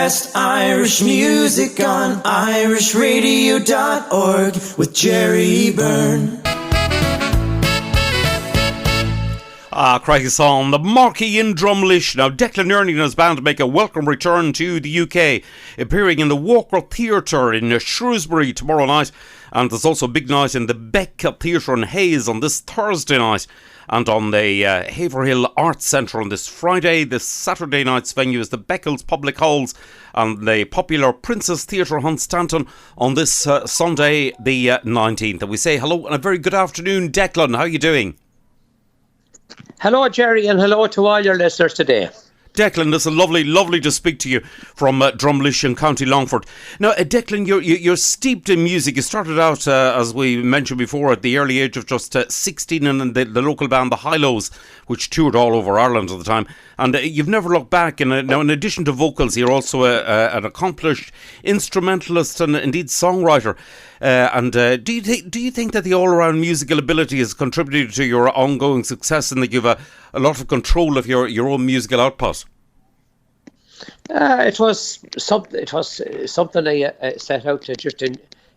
best Irish music on irishradio.org with Jerry Byrne. Crikey song, the Marquee in Drumlish. Now, Declan Nerney and his band make a welcome return to the UK, appearing in the Walker Theatre in Shrewsbury tomorrow night. And there's also a big night in the Beck Theatre in Hayes on this Thursday night. And on the Haverhill Arts Centre on this Friday. This Saturday night's venue is the Beccles Public Halls and the popular Princess Theatre Hunstanton on this Sunday the 19th. And we say hello and a very good afternoon, Declan. How are you doing? Hello, Jerry, and hello to all your listeners today. Declan, it's lovely to speak to you from Drumlish in County Longford. Now, Declan, you're steeped in music. You started out, as we mentioned before, at the early age of just 16 in the local band The High-Lows, which toured all over Ireland at the time. And you've never looked back. And now, in addition to vocals, you're also an accomplished instrumentalist and indeed songwriter. Do you think that the all-around musical ability has contributed to your ongoing success and that you've a lot of control of your own musical output? It was something I set out to just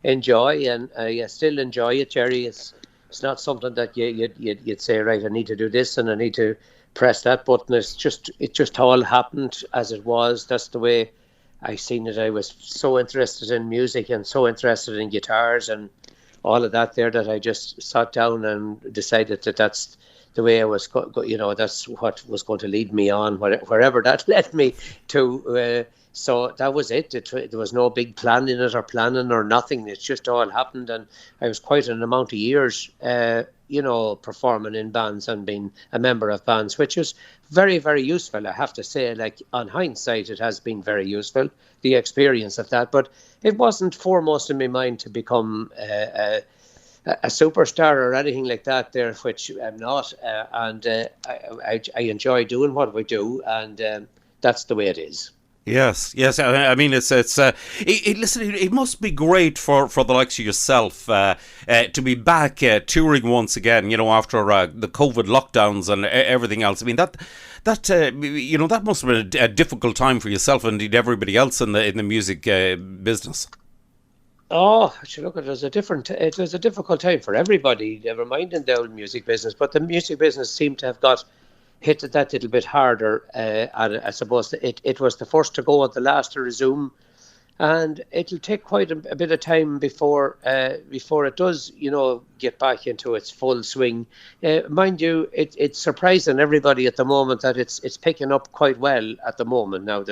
enjoy, and I still enjoy it, Jerry. It's not something that you'd say, right, I need to do this and I need to press that button. It just all happened as it was. That's the way I seen it. I was so interested in music and so interested in guitars and all of that there that I just sat down and decided that that's the way I was, that's what was going to lead me on, wherever that led me to. So that was it. There was no big plan in it or planning or nothing. It just all happened, and I was quite an amount of years, performing in bands and being a member of bands, which was very, very useful. I have to say, like, on hindsight, it has been very useful, the experience of that. But it wasn't foremost in my mind to become a superstar or anything like that there, which I'm not. I enjoy doing what we do, and that's the way it is. Yes. I mean, listen, it must be great for the likes of yourself to be back touring once again. After the COVID lockdowns and everything else. I mean, that must have been a difficult time for yourself and indeed everybody else in the music business. Oh, look, it was a difficult time for everybody, never mind in the old music business. But the music business seemed to have got hit that little bit harder. And I suppose it was the first to go and the last to resume. And it'll take quite a bit of time before it does, get back into its full swing. Mind you, it's surprising everybody at the moment that it's picking up quite well at the moment. Now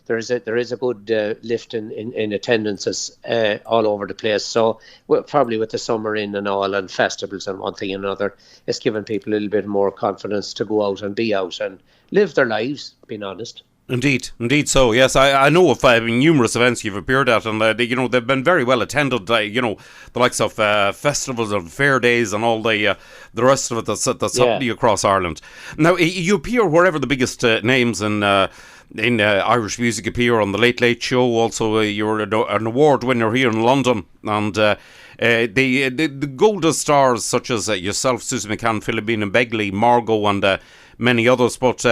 there is a good lift in attendances all over the place. So probably with the summer in and all and festivals and one thing and another, it's given people a little bit more confidence to go out and be out and live their lives, being honest. Indeed so. Yes, I know of numerous events you've appeared at, and they've been very well attended. The likes of festivals and fair days and all the rest of it that's happening across Ireland. Now you appear wherever the biggest names in Irish music appear, on the Late Late Show. Also, you're an award winner here in London, and the golden stars such as yourself, Susan McCann, Philomena Begley, Margot, and many others. But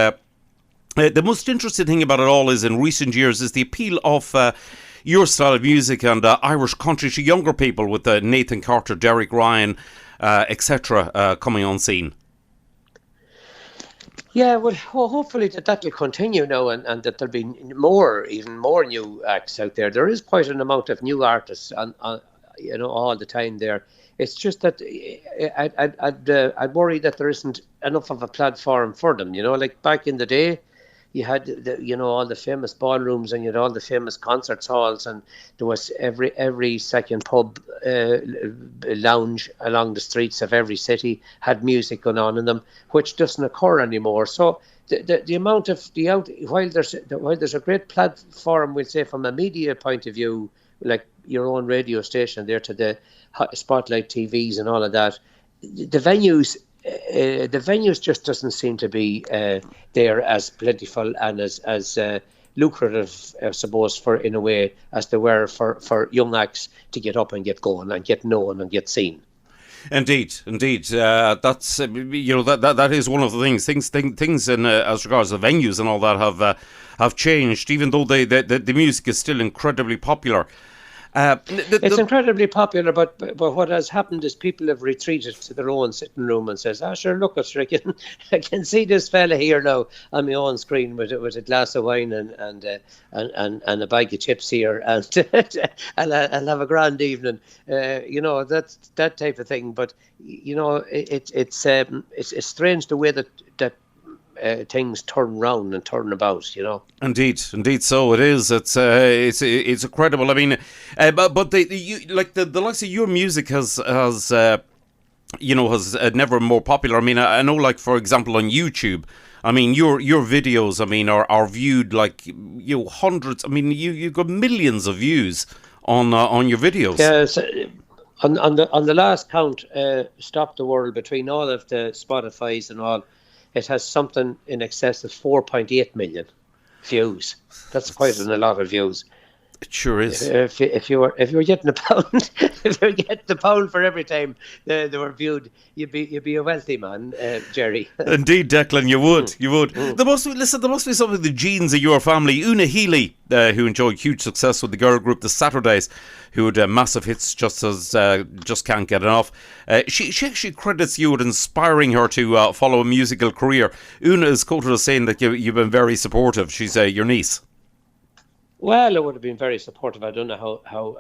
the most interesting thing about it all is, in recent years, is the appeal of your style of music and Irish country to younger people, with Nathan Carter, Derek Ryan, etc. coming on scene. Yeah, well, hopefully that'll continue now, and that there'll be even more new acts out there. There is quite an amount of new artists, all the time there. It's just that I'd worry that there isn't enough of a platform for them. Like back in the day, you had all the famous ballrooms and you had all the famous concerts halls, and there was every second pub lounge along the streets of every city had music going on in them, which doesn't occur anymore. So the amount of while there's a great platform, we'll say, from a media point of view, like your own radio station there to the Spotlight TVs and all of that, the venues just doesn't seem to be there as plentiful and as lucrative, I suppose, for in a way as they were for young acts to get up and get going and get known and get seen. Indeed. That's that is one of the things in as regards the venues and all that have changed, even though the music is still incredibly popular. It's incredibly popular, but what has happened is people have retreated to their own sitting room and says, sure, look, I can see this fella here now on my own screen with a glass of wine and a bag of chips here, and I'll have a grand evening, that's that type of thing. But it's strange the way that things turn round and turn about, Indeed, so it is. It's incredible. I mean, but the likes of your music has never more popular. I mean, I know, like, for example, on YouTube, I mean, your videos, I mean, are viewed like hundreds. I mean, you've got millions of views on your videos. Yes. On the last count, Stop the World, between all of the Spotify's and all, it has something in excess of 4.8 million views. That's quite a lot of views. It sure is. If you were getting a pound, if you were getting a pound for every time they were viewed, you'd be a wealthy man, Jerry. Indeed, Declan, you would. There must be something in the genes of your family. Una Healy, who enjoyed huge success with the girl group The Saturdays, who had massive hits just can't get enough. She actually credits you with inspiring her to follow a musical career. Una is quoted as saying that you've been very supportive. She's your niece. Well, I would have been very supportive. I don't know how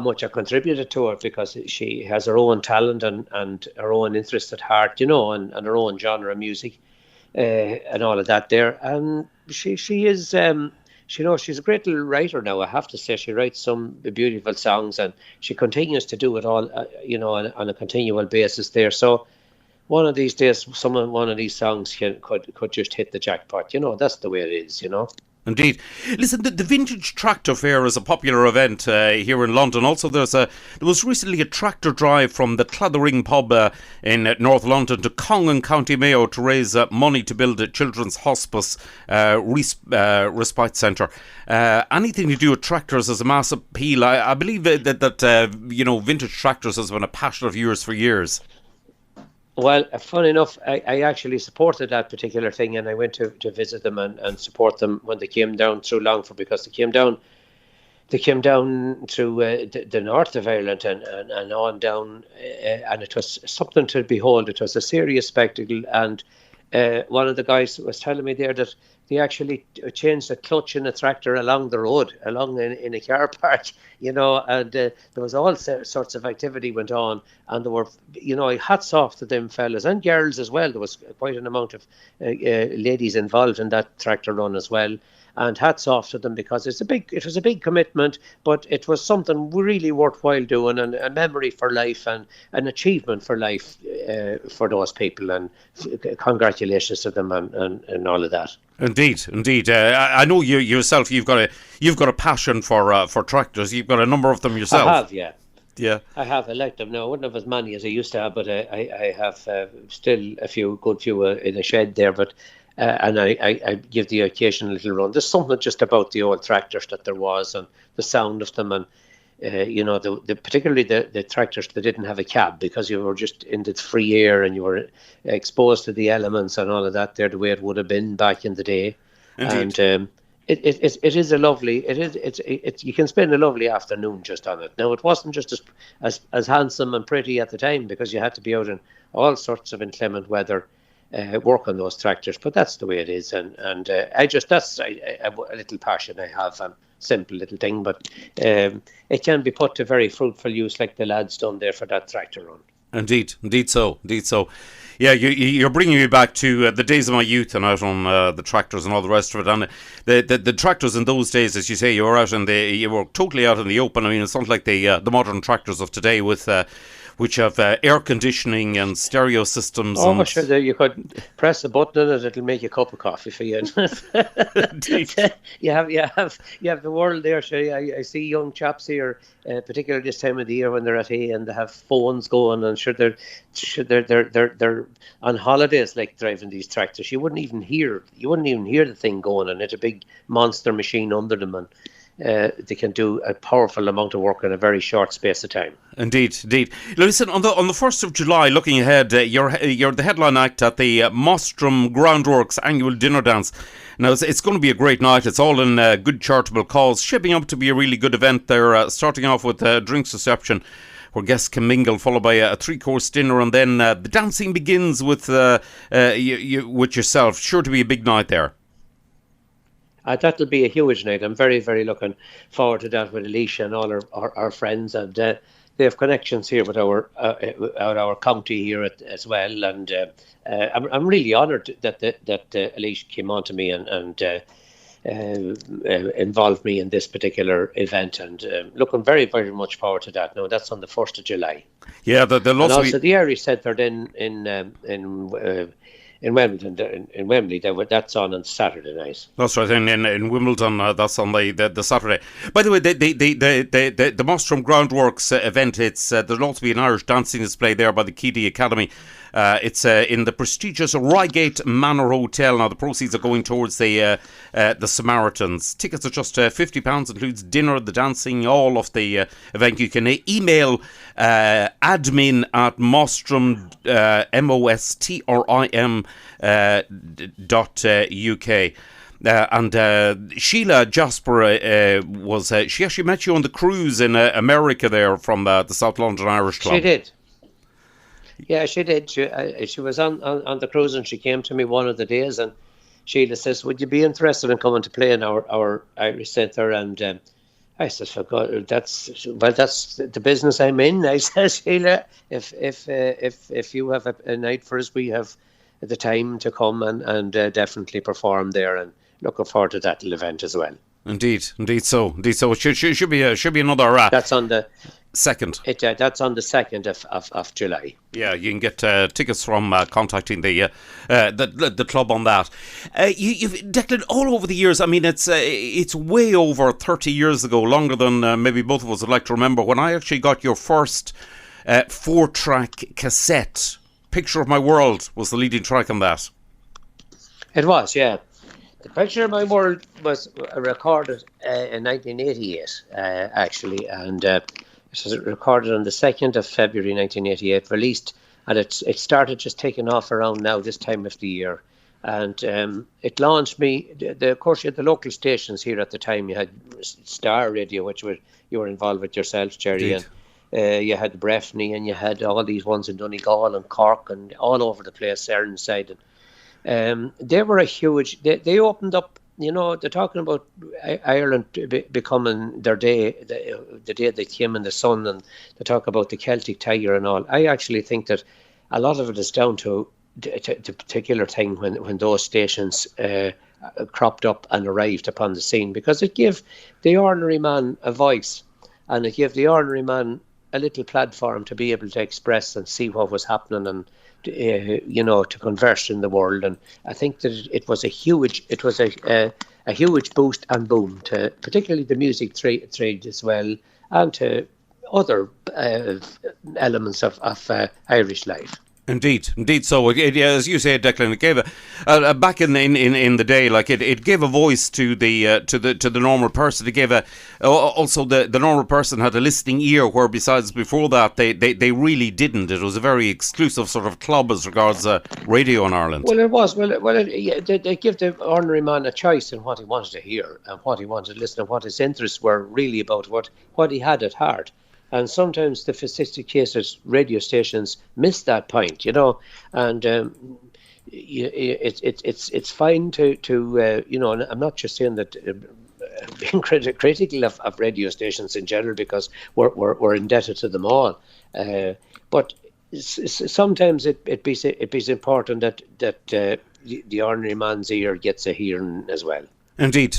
much I contributed to her, because she has her own talent and her own interest at heart, and her own genre of music and all of that there. And she is, she's a great little writer now, I have to say. She writes some beautiful songs, and she continues to do it all, on a continual basis there. So one of these days, one of these songs could just hit the jackpot. That's the way it is, Indeed. Listen, the Vintage Tractor Fair is a popular event here in London. Also, there was recently a tractor drive from the Clathering pub in North London to Cong in County Mayo to raise money to build a children's hospice respite centre. Anything to do with tractors is a mass appeal. I believe that vintage tractors has been a passion of yours for years. Well, funny enough, I actually supported that particular thing, and I went to visit them and support them when they came down through Longford, because they came down through the north of Ireland and on down, and it was something to behold. It was a serious spectacle, and one of the guys was telling me there that they actually changed the clutch in a tractor along the road, in a car park, and there was all sorts of activity went on, and there were, hats off to them fellas and girls as well. There was quite an amount of ladies involved in that tractor run as well. And hats off to them, because it was a big commitment, but it was something really worthwhile doing, and a memory for life and an achievement for life for those people. And congratulations to them and all of that. Indeed. I know you yourself. You've got a passion for tractors. You've got a number of them yourself. I have, yeah. Yeah, I have. I like them now. I wouldn't have as many as I used to have, but I have still a good few in a shed there. But and I give the occasional little run. There's something just about the old tractors that there was, and the sound of them, and particularly the tractors that didn't have a cab, because you were just in the free air and you were exposed to the elements and all of that there, the way it would have been back in the day. Indeed. And it is a lovely. It's you can spend a lovely afternoon just on it. Now, it wasn't just as handsome and pretty at the time, because you had to be out in all sorts of inclement weather. Work on those tractors, but that's the way it is, and that's a little passion I have, simple little thing, but it can be put to very fruitful use, like the lads done there for that tractor run. Indeed so. Yeah, you're bringing me back to the days of my youth and out on the tractors and all the rest of it. And the tractors in those days, as you say, you were totally out in the open. I mean, it's not like the modern tractors of today with which have air conditioning and stereo systems. Oh, sure, you could press a button and it'll make you a cup of coffee for you. Indeed. you have the world there. Sure, I see young chaps here, particularly this time of the year when they're at hay and they have phones going, and they're on holidays, like driving these tractors. You wouldn't even hear the thing going, and it's a big monster machine under them, and they can do a powerful amount of work in a very short space of time. Indeed, indeed. Listen, on the 1st of July, looking ahead, you're the headline act at the Mostrim Groundworks annual dinner dance. Now, it's going to be a great night. It's all in good charitable cause, shaping up to be a really good event there, starting off with a drinks reception where guests can mingle, followed by a 3-course dinner, and then the dancing begins with yourself. Sure to be a big night there. That'll be a huge night. I'm very, very looking forward to that with Alicia and all our friends, and they have connections here with our county here as well. And I'm really honoured that Alicia came on to me and involved me in this particular event, and looking very, very much forward to that. Now, that's on the 1st of July. Yeah, and also the Irish Centre in Wimbledon, that's on Saturday night. That's right, in Wimbledon, that's on the Saturday. By the way, the Mostrim Groundworks event, there'll also be an Irish dancing display there by the Keady Academy. It's in the prestigious Reigate Manor Hotel. Now, the proceeds are going towards the Samaritans. Tickets are just £50, includes dinner, the dancing, all of the event. You can email admin at Mostrim, mostrim.uk. And Sheila Jasper she actually met you on the cruise in America there from the South London Irish Club. She did. Yeah, she did. She was on the cruise, and she came to me one of the days, and Sheila says, "Would you be interested in coming to play in our Irish Centre?" And I said, "For God, that's the business I'm in." I said, "Sheila, if you have a night for us, we have the time to come and definitely perform there, and looking forward to that event as well." Indeed so. It should be another. That's on the 2nd. That's on the 2nd of July. Yeah, you can get tickets from contacting the club on that. You've Declan, all over the years. I mean, it's way over 30 years ago, longer than maybe both of us would like to remember, when I actually got your first 4-track cassette. Picture of My World was the leading track on that. It was, yeah. The Picture of My World was recorded in 1988, actually, and it was recorded on the 2nd of February 1988, released, and it started just taking off around now, this time of the year. And it launched me, of course, you had the local stations here at the time. You had Star Radio, which you were involved with yourself, Jerry, Indeed. and you had Breffni, and you had all these ones in Donegal and Cork and all over the place there inside. And they were a huge. They opened up. You know, they're talking about Ireland becoming their day, the day they came in the sun, and they talk about the Celtic Tiger and all. I actually think that a lot of it is down to the particular thing when those stations cropped up and arrived upon the scene, because it gave the ordinary man a voice, and it gave the ordinary man a little platform to be able to express and see what was happening, and to converse in the world. And I think that it was a huge boost and boom to particularly the music trade as well, and to other elements of Irish life. Indeed. So, as you say, Declan, it gave back in the day, like it gave a voice to the normal person. It gave also the normal person had a listening ear, where besides before that they really didn't. It was a very exclusive sort of club as regards radio in Ireland. Well, it was. They give the ordinary man a choice in what he wanted to hear and what he wanted to listen, and what his interests were really about, what he had at heart. And sometimes the sophisticated radio stations miss that point, and it's fine to and I'm not just saying that being critical of radio stations in general, because we're indebted to them all, but sometimes it be important that the ordinary man's ear gets a hearing as well. Indeed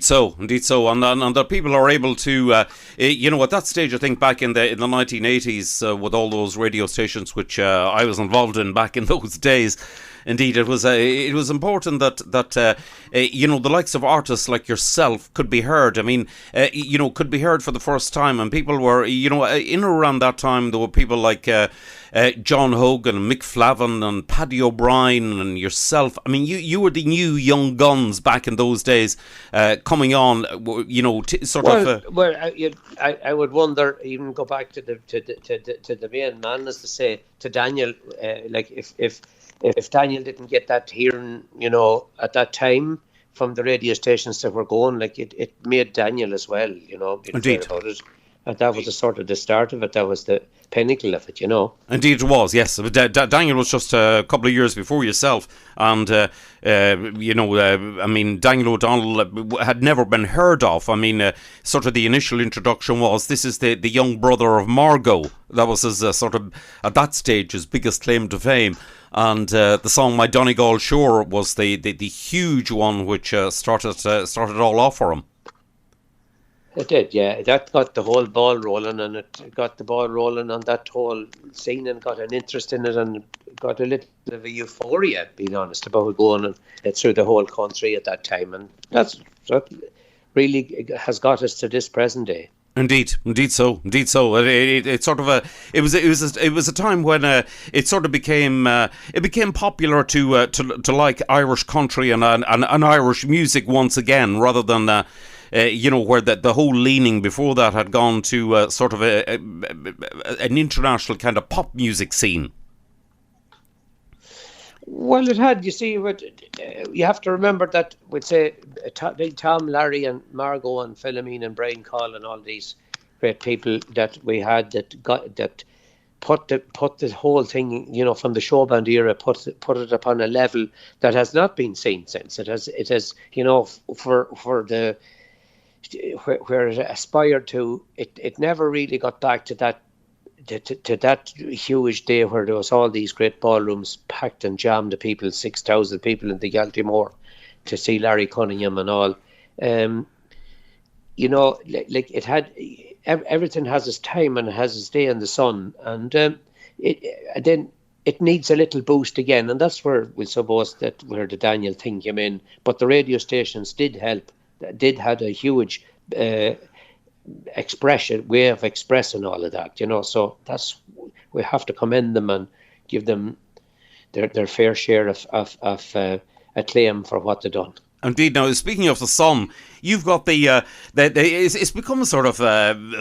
so, and that people are able to, at that stage, I think back in the 1980s, with all those radio stations which I was involved in back in those days, Indeed, it was important that the likes of artists like yourself could be heard. I mean, could be heard for the first time, and people were, in or around that time there were people like John Hogan, Mick Flavin, and Paddy O'Brien, and yourself. I mean, you were the new young guns back in those days, coming on. I would wonder, even go back to the main man, as to say, to Daniel, like if Daniel didn't get that hearing, at that time from the radio stations that were going, like it made Daniel as well, Indeed. About it. And that was the sort of the start of it. That was the pinnacle of it, Indeed, it was. Yes, Daniel was just a couple of years before yourself, and I mean, Daniel O'Donnell had never been heard of. I mean, sort of the initial introduction was, this is the young brother of Margot. That was his sort of, at that stage, his biggest claim to fame. And the song "My Donegal Shore" was the huge one which started it all off for him. It did, yeah. That got the whole ball rolling, and it got the ball rolling on that whole scene, and got an interest in it, and got a little bit of a euphoria, being honest, about going through the whole country at that time, and that really has got us to this present day. Indeed so. It sort of it was a time when it sort of became popular to like Irish country and Irish music once again, rather than where the whole leaning before that had gone to sort of an international kind of pop music scene. Well, it had. You see, you have to remember that we'd say Big Tom, Larry, and Margot, and Philomene, and Brian Call, and all these great people that we had that put the whole thing, from the show band era, put it upon a level that has not been seen since. It has, for the where it aspired to. It never really got back to that. To that huge day where there was all these great ballrooms packed and jammed, the people, 6,000 people in the Galtymore to see Larry Cunningham and all. Like it had, everything has its time and it has its day in the sun, and then it needs a little boost again, and that's where we suppose that where the Daniel thing came in. But the radio stations did help, had a huge way of expressing all of that, so that's, we have to commend them and give them their fair share of acclaim for what they've done. Indeed. Now, speaking of the Sun, you've got it's become sort of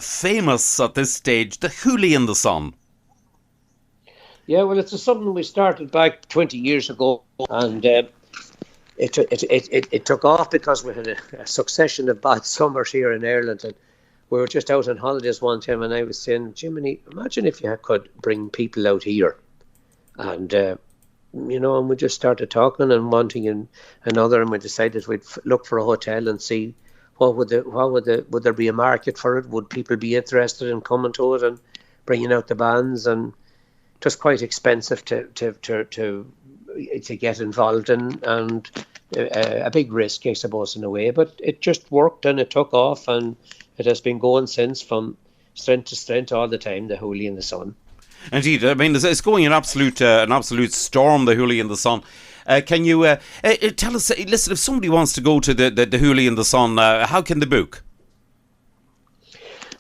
famous at this stage, the Hoolie in the Sun. Yeah, well, it's something we started back 20 years ago, and it took off because we had a succession of bad summers here in Ireland, and we were just out on holidays one time, and I was saying, Jiminy, imagine if you could bring people out here. And, and we just started talking and wanting another, and we decided we'd look for a hotel and see would there be a market for it? Would people be interested in coming to it and bringing out the bands? And it was quite expensive to get involved in, and a big risk, I suppose, in a way. But it just worked, and it took off, and it has been going since, from strength to strength all the time, the Hoolie in the Sun. Indeed. I mean, it's going an absolute storm, the Hoolie in the Sun. Can you tell us, listen, if somebody wants to go to the Hoolie in the Sun, how can they book?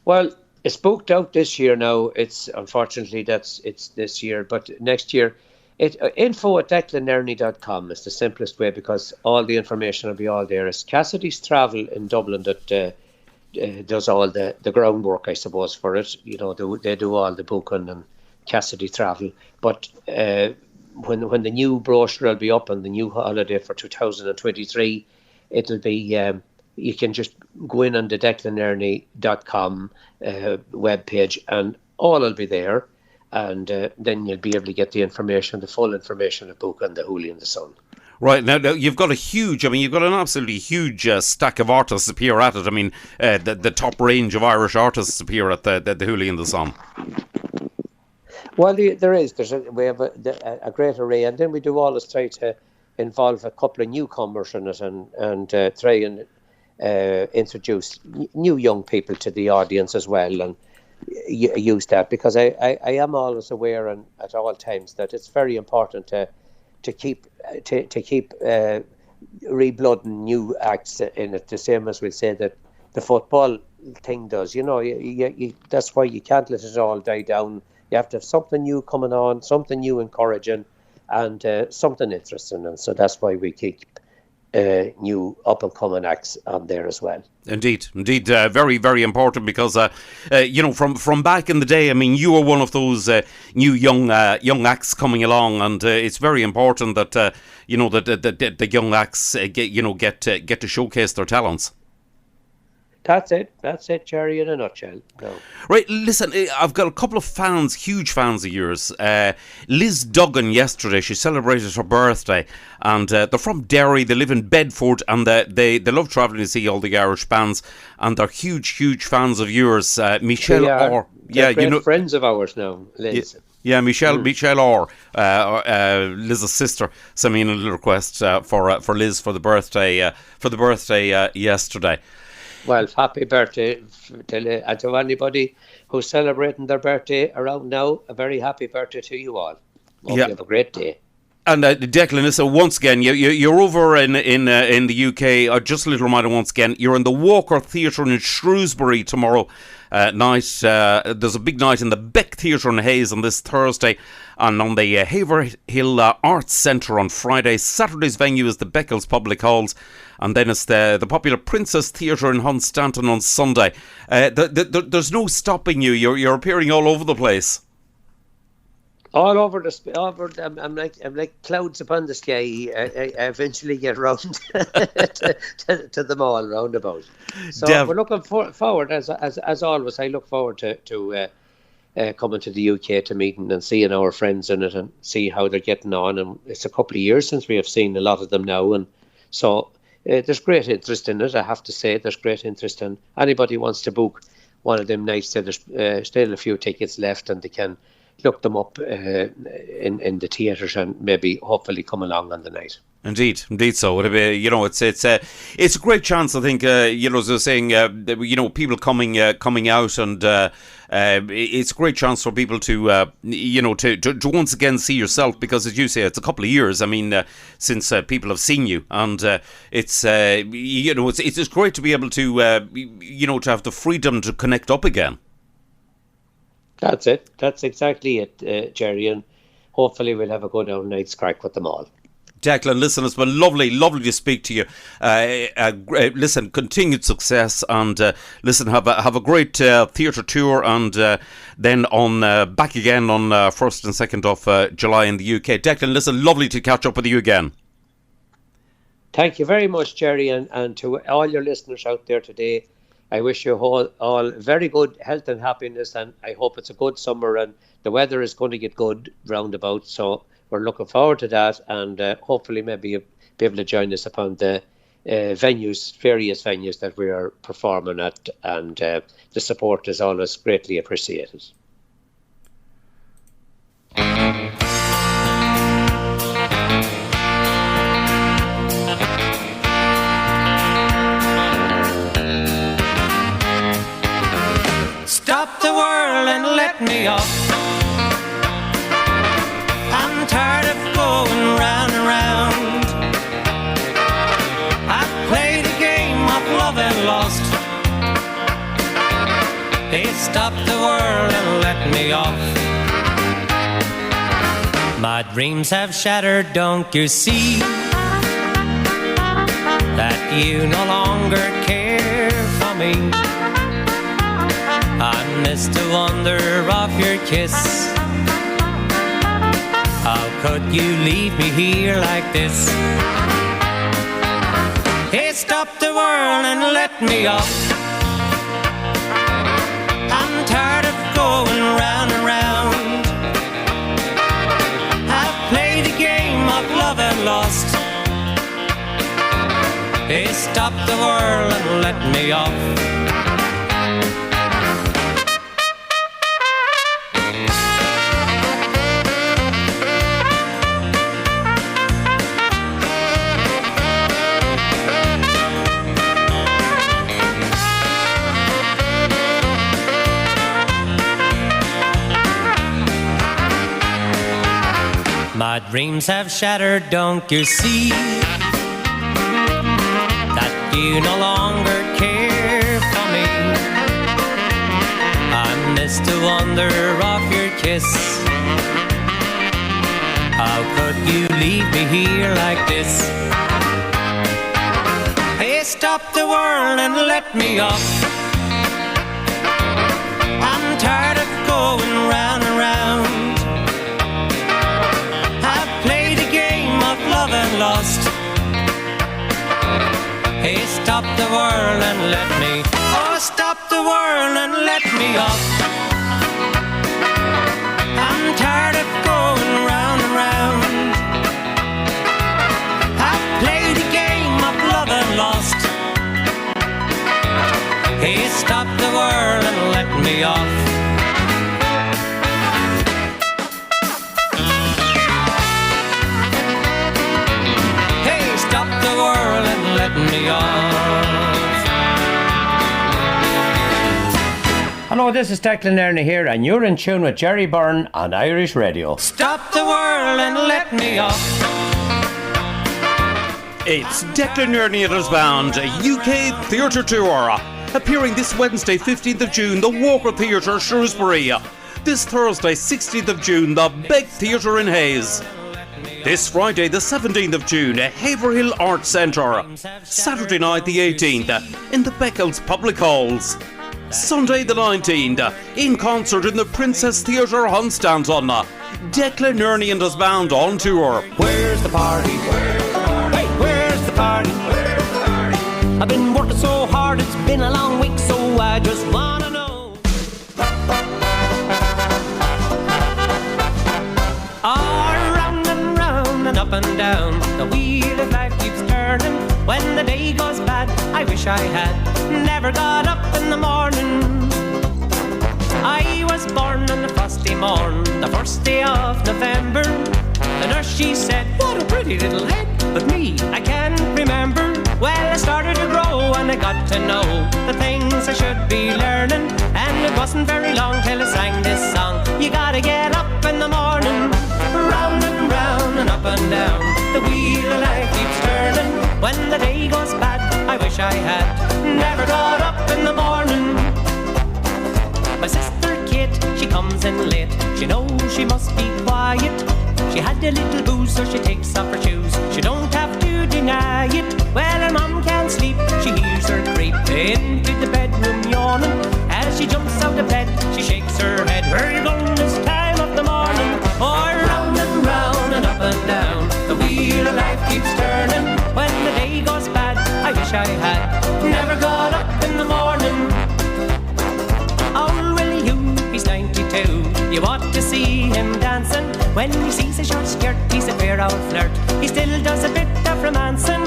Well, it's booked out this year now. It's unfortunately it's this year, but next year, info@declanerney.com is the simplest way, because all the information will be all there. It's Cassidy's Travel in Dublin that does all the groundwork, I suppose, for it. They do all the booking, and Cassidy Travel. But when the new brochure will be up on the new holiday for 2023, it'll be you can just go in on the declanerney.com webpage, and all will be there, and then you'll be able to get the full information of booking the Hoolie in the Sun. Right, now you've got you've got an absolutely huge stack of artists appear at it. I mean, the top range of Irish artists appear at the Hoolie in the Sun. Well, we have a great array, and then we do always try to involve a couple of newcomers in it, and try and introduce new young people to the audience as well, and use that, because I am always aware, and at all times, that it's very important to to keep reblooding new acts in it, the same as we say that the football thing does. That's why you can't let it all die down. You have to have something new coming on, something new encouraging, and something interesting. And so that's why we keep new up-and-coming acts on there as well. Indeed, very, very important because, from back in the day, I mean, you were one of those new young acts coming along, and it's very important that that the young acts get to showcase their talents. That's it, Jerry, in a nutshell. No. Right, listen, I've got a couple of huge fans of yours. Liz Duggan yesterday, she celebrated her birthday, and they're from Derry, they live in Bedford, and they love travelling to see all the Irish bands, and they're huge fans of yours. Michelle Orr. Yeah, great friends of ours now, Liz. Yeah, Michelle Orr, Liz's sister, sent me in a little request for Liz for the birthday yesterday. Well, happy birthday to anybody who's celebrating their birthday around now. A very happy birthday to you all. Hope you have a great day. And Declan, listen, once again, you're over in the UK. Just a little reminder once again, you're in the Walker Theatre in Shrewsbury tomorrow night. There's a big night in the Beck Theatre in Hayes on this Thursday, and on the Haverhill Arts Centre on Friday. Saturday's venue is the Beccles Public Halls, and then it's the popular Princess Theatre in Hunstanton on Sunday. There's no stopping you. You're appearing all over the place. All over I'm like clouds upon the sky. I eventually get round to them all roundabout. So we're looking forward, as always. I look forward to coming to the UK to meeting and seeing our friends in it and see how they're getting on. And it's a couple of years since we have seen a lot of them now, and so there's great interest in it. I have to say, there's great interest in anybody wants to book one of them nights. There's still a few tickets left, and they can look them up in the theatres and maybe hopefully come along on the night. Indeed so. It'll be, it's a great chance, I think, as I was saying, people coming out, and it's a great chance for people to once again see yourself, because as you say, it's a couple of years, I mean, since people have seen you, and it's great to be able to, to have the freedom to connect up again. That's it. That's exactly it, Jerry, and hopefully we'll have a good old night's crack with them all. Declan, listen, it's been lovely to speak to you. Listen, continued success, and listen, have a great theatre tour, and then on back again on 1st and 2nd of July in the UK. Declan, listen, lovely to catch up with you again. Thank you very much, Jerry, and to all your listeners out there today. I wish you all very good health and happiness, and I hope it's a good summer, and the weather is going to get good roundabout, so we're looking forward to that, and hopefully maybe you'll be able to join us upon the various venues that we are performing at, and the support is always greatly appreciated. Stop the world and let me off. I'm tired of going round and round. I've played a game of love and lost. Hey, stop the world and let me off. My dreams have shattered, don't you see? That you no longer care for me. I miss the wonder of your kiss. How could you leave me here like this? Hey, stop the world and let me off. I'm tired of going round and round. I've played a game of love and lost. Hey, stop the world and let me off. My dreams have shattered, don't you see? That you no longer care for me. I miss the wonder of your kiss. How could you leave me here like this? Hey, stop the world and let me off. I'm tired of going round and round. I've played a game of love and lost. Hey, stop the world and let me. Oh, stop the world and let me off. I'm tired of going round and round. I've played a game of love and lost. Hey, stop the world and let me off. Hey, stop the world and let me off. Hello, this is Declan Nerney here, and you're in tune with Jerry Byrne on Irish Radio. Stop the world and let me off. It's Declan Nerney and his band, a UK theatre tour. Appearing this Wednesday, 15th of June, the Walker Theatre, Shrewsbury. This Thursday, 16th of June, the Beg Theatre in Hayes. This Friday, the 17th of June, Haverhill Arts Centre. Saturday night, the 18th, in the Beccles Public Halls. Sunday, the 19th, in concert in the Princess Theatre, Hunstanton. Declan Nerney and his band on tour. Where's the party? Hey, where's the party? I've been working so hard, it's been a long week, so I just wanna know. All round and round and up and down, the wheel of life keeps turning. When the day goes bad, I wish I had never got up in the morning. I was born on a frosty morn, the first day of November. The nurse, she said, what a pretty little head. But me, I can't remember. Well, I started to grow and I got to know the things I should be learning. And it wasn't very long till I sang this song. You gotta get up in the morning. Round and round and up and down, the wheel of life keeps turning. When the day goes bad, I wish I had never got up in the morning. My sister Kate, she comes in late. She knows she must be quiet. She had a little booze, so she takes off her shoes. She don't have to deny it. Well, her mum can't sleep. She hears her creep into the bedroom yawning. As she jumps out of bed, she shakes her head. Where you going this time of the morning? Oh, round and round and up and down, the wheel of life keeps turning. When the day goes bad, I wish I had never got up in the morning. Old Willie Hugh, he's 92. You ought to see him dancing. When he sees a short skirt, he's a fair old flirt. He still does a bit of romancing.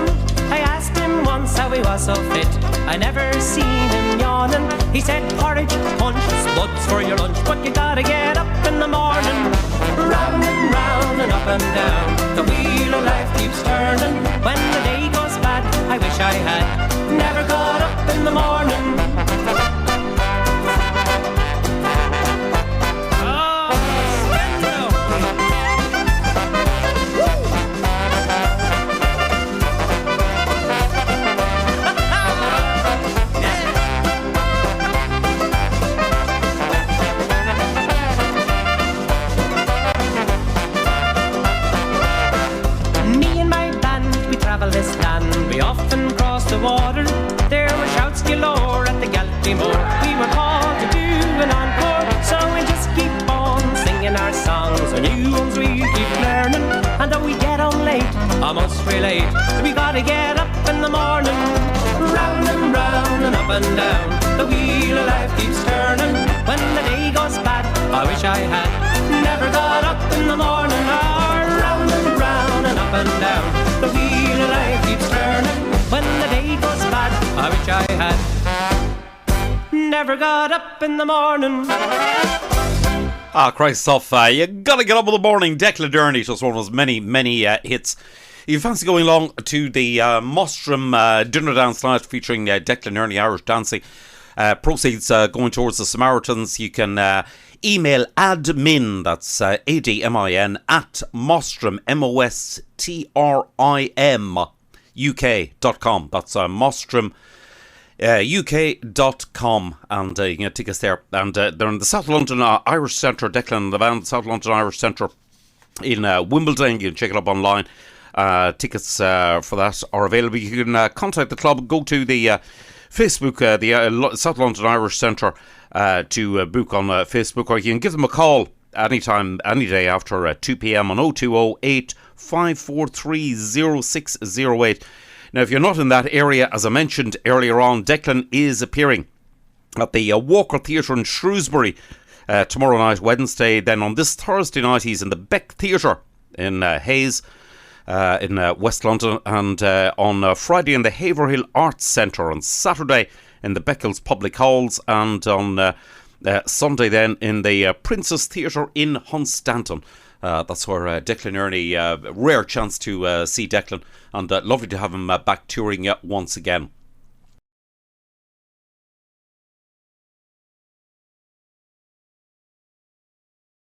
I asked him once how he was so fit. I never seen him yawning. He said, porridge, punch, spuds for your lunch, but you gotta get up in the morning. Round and up and down, the wheel of life keeps turning. When the day goes bad, I wish I had never got up in the morning. This land, we often crossed the water. There were shouts galore at the Galtymore. We were called to do an encore, so we just keep on singing our songs. The new ones we keep learning, and though we get on late, I must relate, we gotta get up in the morning. Round and round and up and down, the wheel of life keeps turning. When the day goes bad, I wish I had never got up in the morning. Round and up and down, the wheel of life keeps turning. When the day goes bad, I wish I had never got up in the morning. Ah, Christ stuff. You gotta get up in the morning. Declan Nerney, just one of his many, many hits. If you fancy going along to the Mostrim dinner dance tonight featuring Declan Nerney Irish dancing, Proceeds going towards the Samaritans. You can email admin, that's ADMIN, at Mostrim, MOSTRIM, UK.com. That's Mostrim UK.com, and you can get tickets there. And they're in the South London Irish Centre. Declan, the band, South London Irish Centre in Wimbledon. You can check it up online. Tickets for that are available. You can contact the club, go to the Facebook, the South London Irish Centre, to book on Facebook, or you can give them a call anytime, any day after 2 p.m. on 0208 543 0608. Now, if you're not in that area, as I mentioned earlier on, Declan is appearing at the Walker Theatre in Shrewsbury tomorrow night, Wednesday. Then on this Thursday night, he's in the Beck Theatre in Hayes, in West London, and on Friday in the Haverhill Arts Centre, on Saturday in the Beccles Public Halls, and on Sunday then in the Princess Theatre in Hunstanton. That's where Declan Nerney, rare chance to see Declan, and lovely to have him back touring once again.